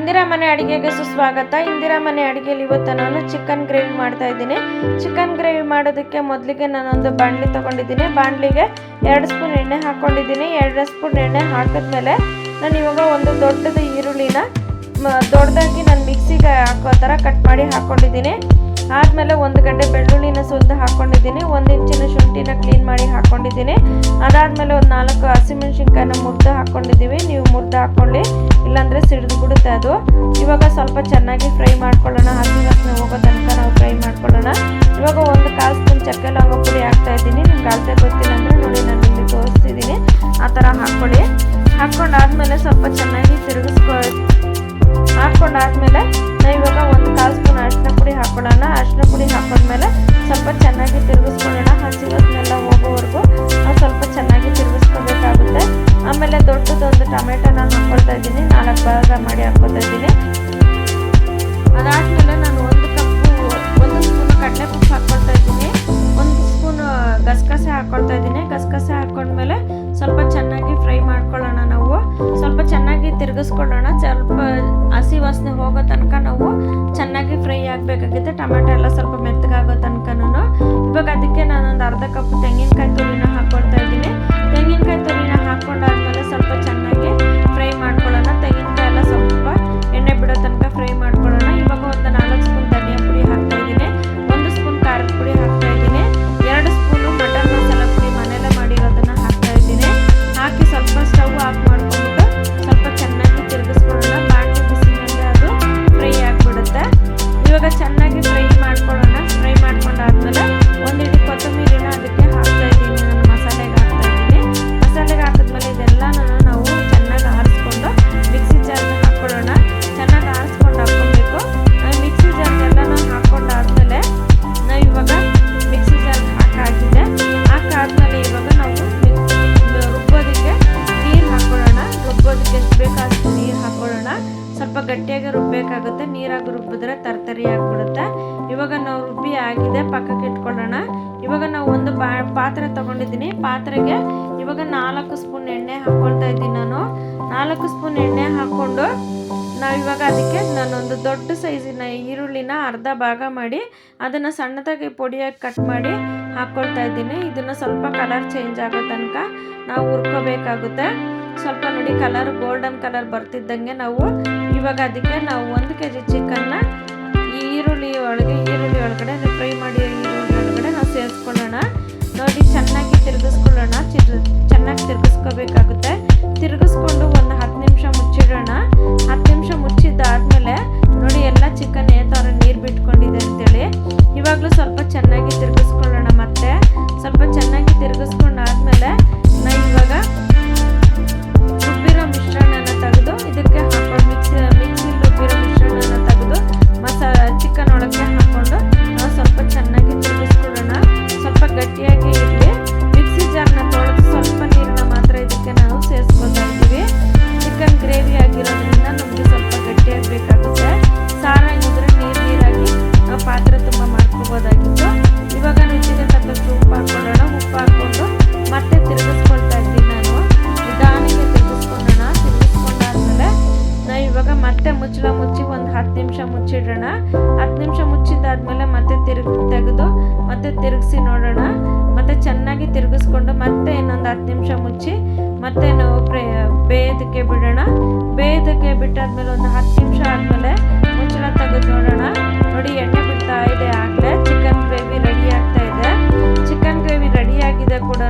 ಇಂದಿರಾ ಮನೆ ಅಡಿಗೆಗೆ ಸುಸ್ವಾಗತ. ಇಂದಿರಾ ಮನೆ ಅಡಿಗೆಯಲ್ಲಿ ಇವತ್ತು ನಾನು ಚಿಕನ್ ಗ್ರೇವಿ ಮಾಡ್ತಾ ಇದ್ದೀನಿ. ಚಿಕನ್ ಗ್ರೇವಿ ಮಾಡೋದಕ್ಕೆ ಮೊದಲಿಗೆ ನಾನೊಂದು ಬಾಣಲಿ ತಗೊಂಡಿದ್ದೀನಿ. ಬಾಣಲಿಗೆ 2 ಸ್ಪೂನ್ ಎಣ್ಣೆ ಹಾಕ್ಕೊಂಡಿದ್ದೀನಿ. 2 ಸ್ಪೂನ್ ಎಣ್ಣೆ ಹಾಕಿದ್ಮೇಲೆ ನಾನು ಇವಾಗ ಒಂದು ದೊಡ್ಡದು ಈರುಳ್ಳಿನ ದೊಡ್ಡದಾಗಿ ನಾನು ಮಿಕ್ಸಿಗೆ ಹಾಕೋ ಥರ ಕಟ್ ಮಾಡಿ ಹಾಕ್ಕೊಂಡಿದ್ದೀನಿ. ಆದಮೇಲೆ 1 ಗಡ್ಡೆ ಬೆಳ್ಳುಳ್ಳಿನ ಸುಲಿದು ಹಾಕ್ಕೊಂಡಿದ್ದೀನಿ. 1 ಇಂಚಿನ ಶುಂಠಿನ ಕ್ಲೀನ್ ಮಾಡಿ ಹಾಕ್ಕೊಂಡಿದ್ದೀನಿ. ಅದಾದಮೇಲೆ ಒಂದು 4 ಹಸಿಮೆಣಸಿನ್ಕಾಯಿನ ಮುರಿದು ಹಾಕ್ಕೊಂಡಿದ್ದೀವಿ. ನೀವು ಮುರಿದು ಹಾಕ್ಕೊಳ್ಳಿ, ಇಲ್ಲಾಂದರೆ ಸಿಡಿದು ಬಿಡುತ್ತೆ ಅದು. ಇವಾಗ ಸ್ವಲ್ಪ ಚೆನ್ನಾಗಿ ಫ್ರೈ ಮಾಡ್ಕೊಳ್ಳೋಣ. ಹಸಿ ವಾಸನೆ ಹೋಗೋ ತನಕ ನಾವು ಫ್ರೈ ಮಾಡ್ಕೊಳ್ಳೋಣ. ಇವಾಗ 1/4 ಸ್ಪೂನ್ ಚಕ್ಕೆ ಲವಂಗ ಪುಡಿ ಹಾಕ್ತಾಯಿದ್ದೀನಿ. ನಿಮ್ಗೆ ಅಳತೆ ಗೊತ್ತಿಲ್ಲ ಅಂದರೆ ನೋಡಿ, ನಾನು ಇಲ್ಲಿ ತೋರಿಸ್ತಿದ್ದೀನಿ. ಆ ಥರ ಹಾಕ್ಕೊಳ್ಳಿ. ಹಾಕ್ಕೊಂಡಾದ್ಮೇಲೆ ಸ್ವಲ್ಪ ಚೆನ್ನಾಗಿ ಹಾಕ್ಕೊಂಡಾದ್ಮೇಲೆ ನಾವು ಇವಾಗ 1/4 ಸ್ಪೂನ್ ಅರಿಶಿನ ಪುಡಿ ಹಾಕ್ಕೊಳ್ಳೋಣ. ಅರಿಶಿನ ಪುಡಿ ಹಾಕೊಂಡ್ಮೇಲೆ ಸ್ವಲ್ಪ ಚೆನ್ನಾಗಿ ತಿರುಗಿಸ್ಕೊಳ್ಳೋಣ. ಹಸಿ ವಾಸನೆಲ್ಲ ಹೋಗೋವರೆಗೂ ನಾವು ಸ್ವಲ್ಪ ಚೆನ್ನಾಗಿ ತಿರುಗಿಸ್ಕೊಳ್ಬೇಕಾಗುತ್ತೆ. ಆಮೇಲೆ ದೊಡ್ಡದೊಂದು ಟೊಮೆಟೊನ ಹಾಕ್ಕೊಳ್ತಾ ಇದ್ದೀನಿ. 4 ಭಾಗ ಮಾಡಿ ಹಾಕ್ಕೊಳ್ತಾ ಇದ್ದೀನಿ. ಅದಾದಮೇಲೆ ನಾನು 1 ಸ್ಪೂನ್ ಕಡಲೆಪುಟ್ಟು ಹಾಕ್ಕೊಳ್ತಾ ಇದ್ದೀನಿ. 1 ಸ್ಪೂನ್ ಗಸಗಸೆ ಹಾಕ್ಕೊಳ್ತಾ ಇದ್ದೀನಿ. ಗಸಗಸೆ ಹಾಕ್ಕೊಂಡ್ಮೇಲೆ ಸ್ವಲ್ಪ ಚೆನ್ನಾಗಿ ಫ್ರೈ ಮಾಡ್ಕೊಳ್ಳೋಣ. ನಾವು ಸ್ವಲ್ಪ ಚೆನ್ನಾಗಿ ತಿರುಗಿಸ್ಕೊಳ್ಳೋಣ. ಸ್ವಲ್ಪ ಹಸಿ ವಾಸನೆ ಹೋಗೋ ತನಕ ನಾವು ಚೆನ್ನಾಗಿ ಫ್ರೈ ಆಗಬೇಕಾಗುತ್ತೆ. ಟೊಮೆಟೊ ಎಲ್ಲ ಸ್ವಲ್ಪ ಮೆತ್ತಗಾಗೋ ತನಕನೂ. ಇವಾಗ ಅದಕ್ಕೆ ನಾನೊಂದು ಅರ್ಧ ಕಪ್ ತೆಂಗಿನಕಾಯಿ ತುರಿನ ಹಾಕ್ಕೊಳ್ತಾ ಇದ್ದೀನಿ. ತೆಂಗಿನಕಾಯಿ ತುರಿನ ಹಾಕ್ಕೊಂಡಾದ್ಮೇಲೆ ಸ್ವಲ್ಪ ಚೆನ್ನಾಗಿ ಫ್ರೈ ಮಾಡ್ಕೊಳ್ಳೋಣ. ತೆಂಗಿನಕಾಯಿ ಎಲ್ಲ ಸ್ವಲ್ಪ ಎಣ್ಣೆ ಬಿಡೋ ತನಕ ಫ್ರೈ ಮಾಡ್ಕೊಳ್ಳೋಣ. ಇವಾಗ ಒಂದು 4 ಸ್ಪೂನ್ ಧನಿಯಾ ಪುಡಿ ಹಾಕ್ತಾ ಇದ್ದೀನಿ. 1 ಸ್ಪೂನ್ ಖಾರದ ಪುಡಿ ಹಾಕ್ತಾ ಇದ್ದೀನಿ. 2 ಸ್ಪೂನು ಮಟನ್ ಮಸಾಲ ಪುಡಿ ಮನೆಯಲ್ಲೇ ಮಾಡಿರೋದನ್ನ ಹಾಕ್ತಾ ಇದ್ದೀನಿ. ಹಾಕಿ ಸ್ವಲ್ಪ ಸ್ಟವ್ ಆಫ್ ಮಾಡ್ಕೊಂಡ್ಬಿಟ್ಟು ಸ್ವಲ್ಪ ಚೆನ್ನಾಗಿ ತಿರುಗಿಸ್ಕೊಳ್ಳೋಣ. ಬಾಣಲಿ ಬಿಸಿನಲ್ಲೇ ಅದು ಫ್ರೈ ಆಗಿಬಿಡುತ್ತೆ. ಇವಾಗ ಚೆನ್ನಾಗಿ ಫ್ರೈ ಮಾಡ್ಕೊಳ್ಳೋಣ. ಫ್ರೈ ಮಾಡ್ಕೊಂಡಾದ್ಮೇಲೆ 1 ಹಿಡಿ ಕೊತ್ತಂಬರಿನ ಅದಕ್ಕೆ ಹಾಕ್ತಾ ಇದ್ದೀನಿ. ನಾನು ಮಸಾಲೆಗೆ ಹಾಕ್ತಾ ಇದ್ದೀನಿ. ಮಸಾಲೆಗೆ ಹಾಕಿದ್ಮೇಲೆ ಇದೆಲ್ಲನೂ ನಾವು ಚೆನ್ನಾಗಿ ಆರಿಸ್ಕೊಂಡು ಮಿಕ್ಸಿ ಜಾರ್ಗೆ ಹಾಕ್ಕೊಳ್ಳೋಣ. ಚೆನ್ನಾಗಿ ಆರಿಸ್ಕೊಂಡು ಹಾಕ್ಕೊಬೇಕು. ಮಿಕ್ಸಿ ಜಾರ್ಗೆಲ್ಲನೂ ಹಾಕ್ಕೊಂಡಾದ್ಮೇಲೆ ನಾವು ಇವಾಗ ಮಿಕ್ಸಿ ಜಾರ್ಗೆ ಹಾಕಾಗಿದೆ. ಹಾಕಾದ್ಮೇಲೆ ಇವಾಗ ನಾವು ರುಬ್ಬೋದಕ್ಕೆ ನೀರು ಹಾಕ್ಕೊಳ್ಳೋಣ. ರುಬ್ಬೋದಕ್ಕೆ ಎಷ್ಟು ಬೇಕೋ ಅಷ್ಟು ನೀರು ಹಾಕ್ಕೊಳ್ಳೋಣ. ಸ್ವಲ್ಪ ಗಟ್ಟಿಯಾಗಿ ರುಬ್ಬಬೇಕಾಗುತ್ತೆ. ನೀರಾಗಿ ರುಬ್ಬಿದ್ರೆ ತರ್ತರಿ ಆಗಿಬಿಡುತ್ತೆ. ಇವಾಗ ನಾವು ರುಬ್ಬಿ ಆಗಿದೆ, ಪಕ್ಕಕ್ಕೆ ಇಟ್ಕೊಳ್ಳೋಣ. ಇವಾಗ ನಾವು ಒಂದು ಪಾತ್ರೆ ತೊಗೊಂಡಿದ್ದೀನಿ. ಪಾತ್ರೆಗೆ ಇವಾಗ 4 ಸ್ಪೂನ್ ಎಣ್ಣೆ ಹಾಕ್ಕೊಳ್ತಾ ಇದ್ದೀನಿ. ನಾನು 4 ಸ್ಪೂನ್ ಎಣ್ಣೆ ಹಾಕ್ಕೊಂಡು ನಾವಿವಾಗ ಅದಕ್ಕೆ ನಾನೊಂದು ದೊಡ್ಡ ಸೈಜಿನ ಈರುಳ್ಳಿನ ಅರ್ಧ ಭಾಗ ಮಾಡಿ ಅದನ್ನು ಸಣ್ಣದಾಗಿ ಪೊಡಿಯಾಗಿ ಕಟ್ ಮಾಡಿ ಹಾಕ್ಕೊಳ್ತಾ ಇದ್ದೀನಿ. ಇದನ್ನು ಸ್ವಲ್ಪ ಕಲರ್ ಚೇಂಜ್ ಆಗೋ ತನಕ ನಾವು ಹುರ್ಕೋಬೇಕಾಗುತ್ತೆ. ಸ್ವಲ್ಪ ನೋಡಿ ಕಲರ್ ಗೋಲ್ಡನ್ ಕಲರ್ ಬರ್ತಿದ್ದಂಗೆ ನಾವು ಇವಾಗ ಅದಕ್ಕೆ ನಾವು 1 kg ಚಿಕನ್ನ ಈ ಈರುಳ್ಳಿ ಒಳಗಡೆ ಫ್ರೈ ಮಾಡಿ ಈರುಳ್ಳಿ ಒಳಗಡೆ ನಾವು ಸೇರಿಸ್ಕೊಳ್ಳೋಣ. ನೋಡಿ ಚೆನ್ನಾಗಿ ತಿರುಗಿಸ್ಕೊಳ್ಳೋಣ. ಚೆನ್ನಾಗಿ ತಿರುಗಿಸ್ಕೋಬೇಕಾಗುತ್ತೆ. ತಿರುಗಿಸ್ಕೊಂಡು ಒಂದು 10 ನಿಮಿಷ ಮುಚ್ಚಿಡೋಣ. 10 ನಿಮಿಷ ಮುಚ್ಚಿದ್ದಾದ್ಮೇಲೆ ನೋಡಿ ಎಲ್ಲ ಚಿಕನ್ ಥರ ನೀರು ಬಿಟ್ಕೊಂಡಿದೆ ಅಂತೇಳಿ ಇವಾಗಲೂ ಸ್ವಲ್ಪ ಚೆನ್ನಾಗಿ ತಿರುಗಿಸ್ಕೊಳ್ಳೋಣ. ಮತ್ತೆ ಸ್ವಲ್ಪ ಚೆನ್ನಾಗಿ ತಿರುಗಿಸ್ಕೊಂಡಾದ್ಮೇಲೆ ನಾವು ಇವಾಗ ರುಬ್ಬಿರೋ ಮಿಶ್ರಣನ ತೆಗೆದು ಇದಕ್ಕೆ ಹಾಕೊಂಡು ಮಿಕ್ಸಿಲಿ ರುಬ್ಬಿರೋ ಮಿಶ್ರಣನ ತೆಗೆದು ಚಿಕನ್ ಒಳಗೆ ಹಾಕ್ಕೊಂಡು ನಾವು ಸ್ವಲ್ಪ ಚೆನ್ನಾಗಿ ತಿರುಗಿಸ್ಕೊಳ್ಳೋಣ. ಸ್ವಲ್ಪ ಗಟ್ಟಿಯಾಗಿ ಇರಲಿ. ಮಿಕ್ಸಿ ಜಾರ್ನ ತೊಳೆದು ಸ್ವಲ್ಪ ನೀರನ್ನ ಮಾತ್ರ ಇದಕ್ಕೆ ನಾವು ಸೇರಿಸ್ಕೊತಾ ಇದ್ದೀವಿ. ಚಿಕನ್ ಗ್ರೇವಿ ಆಗಿರೋದ್ರಿಂದ ನಮಗೆ ಸ್ವಲ್ಪ ಗಟ್ಟಿಯಾಗಬೇಕಾಗುತ್ತೆ. ಸಾರಾಗಿದ್ರೆ ನೀರಾಗಿ ನಾವು ಪಾತ್ರೆ ತುಂಬ ಮಾಡ್ಕೋಬೋದಾಗಿತ್ತು. ಇವಾಗ ರುಚಿಗೆ ತಕ್ಕಷ್ಟು ಉಪ್ಪು ಹಾಕ್ಕೊಳ್ಳೋಣ. ಉಪ್ಪು ಹಾಕ್ಕೊಂಡು ಮತ್ತೆ ತಿರುಗಿಸ್ಕೊಳ್ತಾ ಇದ್ದೀನಿ. ನಾನು ನಿಧಾನಕ್ಕೆ ತಿರುಗಿಸ್ಕೊಳ್ಳೋಣ. ತಿರುಗಿಸ್ಕೊಂಡಾದ್ಮೇಲೆ ನಾವು ಇವಾಗ ಮತ್ತೆ ಮುಚ್ಚಳ ಮುಚ್ಚಿ ಒಂದು 10 ನಿಮಿಷ ಮುಚ್ಚಿಡೋಣ. 10 ನಿಮಿಷ ಮುಚ್ಚಿದಾದ್ಮೇಲೆ ಮತ್ತೆ ತೆಗೆದು ಮತ್ತೆ ತಿರುಗಿಸಿ ನೋಡೋಣ. ಮತ್ತೆ ಚೆನ್ನಾಗಿ ತಿರುಗಿಸ್ಕೊಂಡು ಮತ್ತೆ ಇನ್ನೊಂದು 10 ನಿಮಿಷ ಮುಚ್ಚಿ ಮತ್ತೆ ನಾವು ಬೇಯೋದಕ್ಕೆ ಬಿಡೋಣ. ಬೇಯೋದಕ್ಕೆ ಬಿಟ್ಟಾದ್ಮೇಲೆ ಒಂದು 10 ನಿಮಿಷ ಆದಮೇಲೆ ಮುಚ್ಚಳ ತೆಗೆದು ನೋಡೋಣ. ನೋಡಿ ಎಣ್ಣೆ ಬಿಡ್ತಾ ಇದೆ. ಆಗಲೇ ಚಿಕನ್ ಗ್ರೇವಿ ರೆಡಿ ಆಗ್ತಾ ಇದೆ. ಚಿಕನ್ ಗ್ರೇವಿ ರೆಡಿ ಆಗಿದೆ ಕೂಡ.